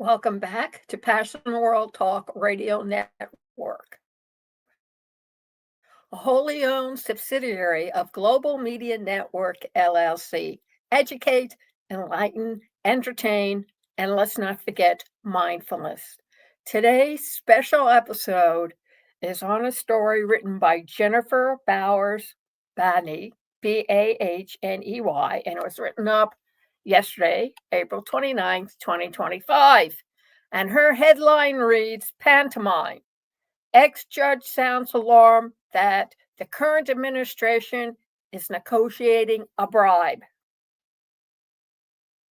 Welcome back to Passion World Talk Radio Network, a wholly owned subsidiary of Global Media Network LLC. Educate, enlighten, entertain, and let's not forget mindfulness. Today's special episode is on a story written by Jennifer Bowers Bahney, Bahney, and it was written up yesterday, April 29th, 2025. And her headline reads Pantomime. Ex-judge sounds alarm that the current administration is negotiating a bribe.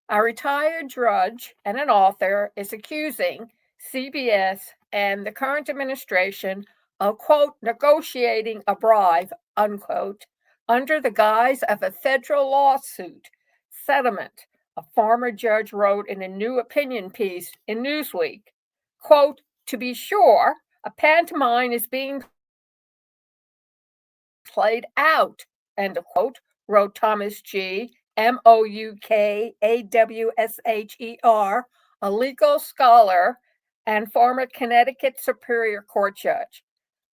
A retired judge and an author is accusing CBS and the current administration of, quote, negotiating a bribe, unquote, under the guise of a federal lawsuit settlement. A former judge wrote in a new opinion piece in Newsweek, quote, to be sure, a pantomime is being played out, end of quote, wrote Thomas G. Moukawsher, a legal scholar and former Connecticut Superior Court judge.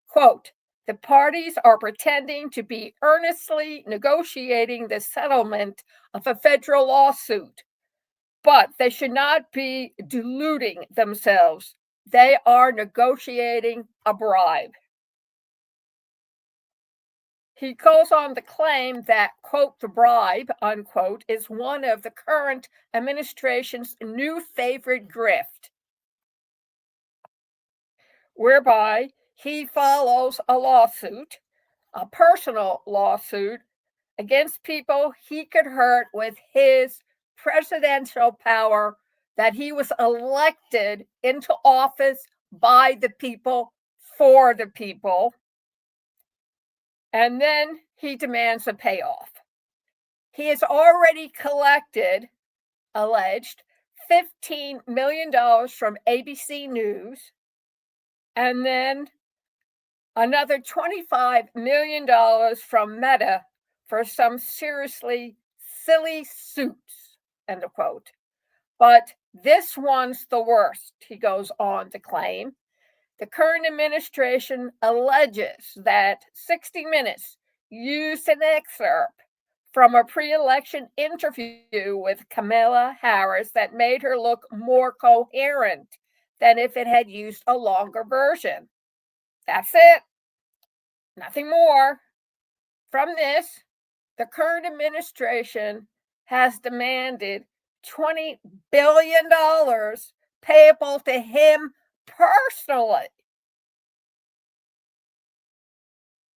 Quote, the parties are pretending to be earnestly negotiating the settlement of a federal lawsuit, but they should not be deluding themselves. They are negotiating a bribe. He goes on to claim that, quote, the bribe, unquote, is one of the current administration's new favorite grift, whereby he follows a lawsuit, a personal lawsuit, against people he could hurt with his presidential power that he was elected into office by the people, for the people. And then he demands a payoff. He has already collected, alleged, $15 million from ABC News, and then another $25 million from Meta for some seriously silly suits, end of quote. But this one's the worst, he goes on to claim. The current administration alleges that 60 Minutes used an excerpt from a pre-election interview with Kamala Harris that made her look more coherent than if it had used a longer version. That's it. Nothing more. From this, the current administration has demanded $20 billion payable to him personally.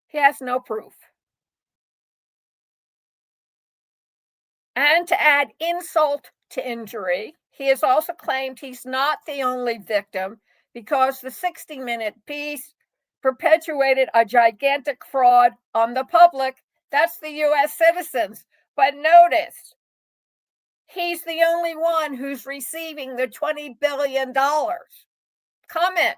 He has no proof. And to add insult to injury, he has also claimed he's not the only victim because the 60-minute piece perpetuated a gigantic fraud on the public. That's the U.S. citizens. But notice, he's the only one who's receiving the $20 billion. Comment,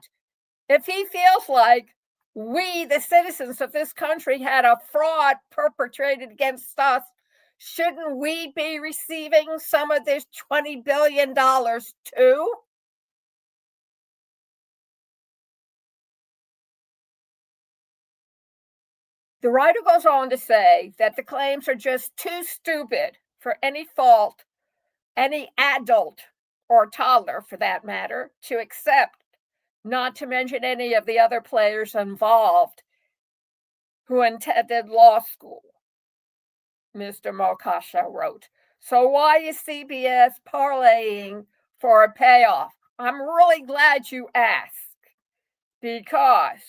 if he feels like we, the citizens of this country, had a fraud perpetrated against us, shouldn't we be receiving some of this $20 billion too? The writer goes on to say that the claims are just too stupid for any fault, any adult or toddler for that matter, to accept, not to mention any of the other players involved who attended law school, Mr. Moukawsher wrote. So why is CBS parlaying for a payoff? I'm really glad you asked, because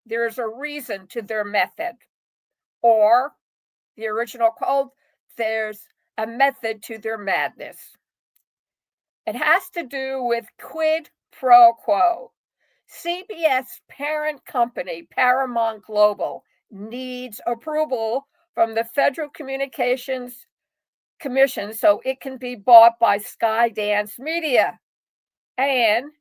there's a reason to their method. Or, the original quote, there's a method to their madness. It has to do with quid pro quo. CBS parent company, Paramount Global, needs approval from the Federal Communications Commission so it can be bought by Skydance Media. And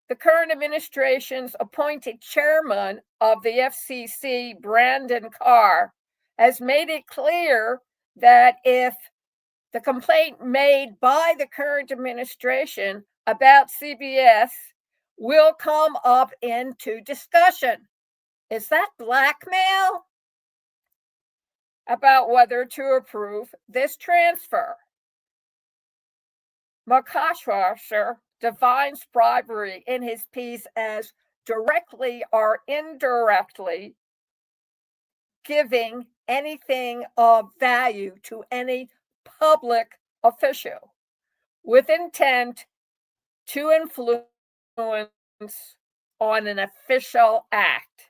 the current administration's appointed chairman of the FCC, Brandon Carr, has made it clear that if the complaint made by the current administration about CBS will come up into discussion. Is that blackmail? About whether to approve this transfer. Moukawsher defines bribery in his piece as directly or indirectly giving anything of value to any public official with intent to influence on an official act.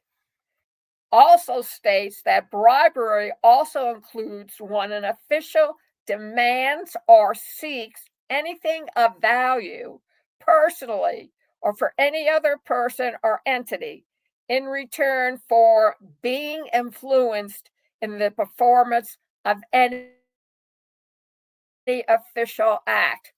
Also states that bribery also includes when an official demands or seeks anything of value personally or for any other person or entity in return for being influenced in the performance of any official act.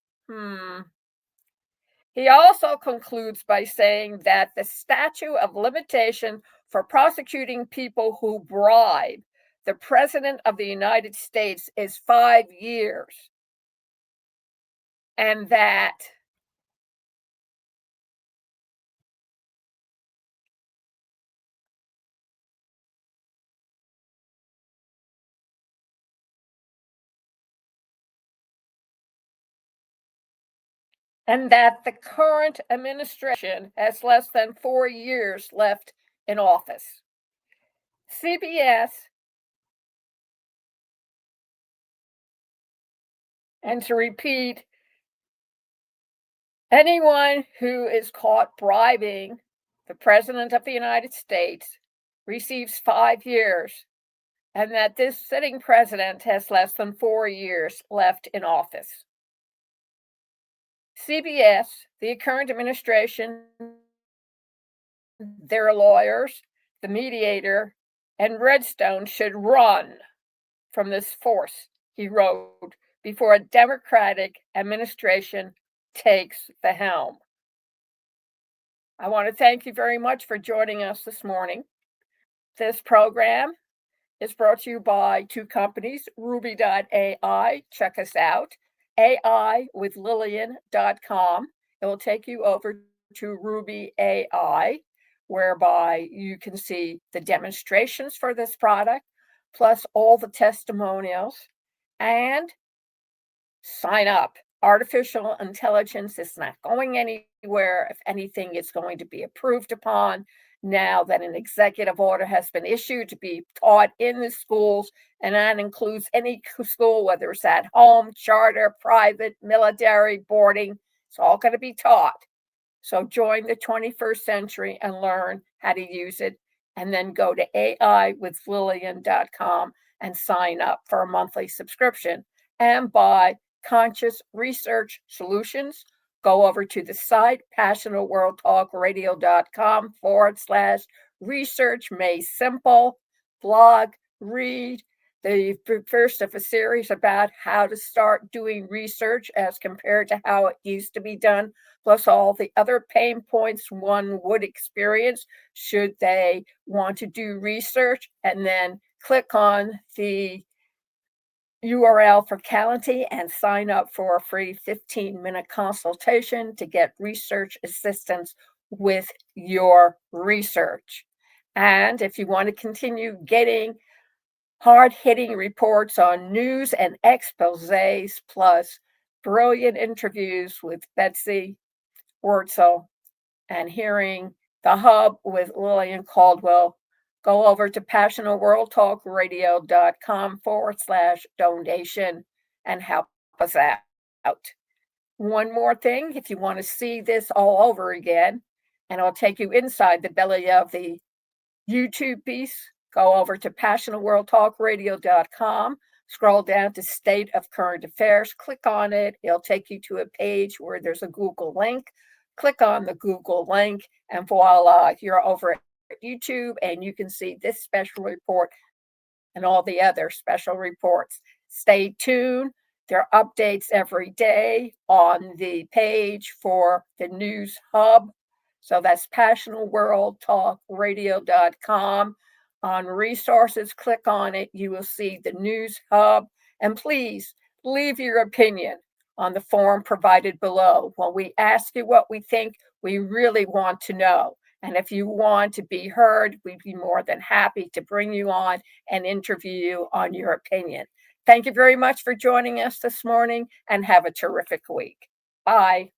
He also concludes by saying that the statute of limitation for prosecuting people who bribe the President of the United States is 5 years, and that the current administration has less than 4 years left in office. CBS, and to repeat, anyone who is caught bribing the President of the United States receives 5 years, and that this sitting president has less than 4 years left in office. CBS, the current administration, their lawyers, the mediator, and Redstone should run from this force, he wrote, before a Democratic administration takes the helm. I want to thank you very much for joining us this morning. This program is brought to you by two companies, Ruby.ai. Check us out. AIwithlillian.com. It will take you over to Ruby AI, whereby you can see the demonstrations for this product, plus all the testimonials, and sign up. Artificial intelligence is not going anywhere. If anything, it's going to be approved upon now that an executive order has been issued to be taught in the schools, and that includes any school, whether it's at home, charter, private, military, boarding. It's all going to be taught. So join the 21st century and learn how to use it, and then go to AIwithlillian.com and sign up for a monthly subscription. And buy Conscious Research Solutions. Go over to the site, passionateworldtalkradio.com/research made simple, blog, read the first of a series about how to start doing research as compared to how it used to be done, plus all the other pain points one would experience should they want to do research, and then click on the URL for Calendly and sign up for a free 15-minute consultation to get research assistance with your research. And if you want to continue getting hard-hitting reports on news and exposés, plus brilliant interviews with Betsy Wurtzel and hearing The Hub with Lillian Caldwell, go over to passionateworldtalkradio.com/donation and help us out. One more thing, if you want to see this all over again, and I'll take you inside the belly of the YouTube piece, go over to passionateworldtalkradio.com, scroll down to State of Current Affairs, click on it. It'll take you to a page where there's a Google link. Click on the Google link, and voila, you're over at YouTube, and you can see this special report and all the other special reports. Stay tuned. There are updates every day on the page for the News Hub. So that's passionateworldtalkradio.com. On resources, click on it. You will see the News Hub. And please leave your opinion. on the form provided below. When we ask you what we think, we really want to know. And if you want to be heard, we'd be more than happy to bring you on and interview you on your opinion. Thank you very much for joining us this morning, and have a terrific week. Bye.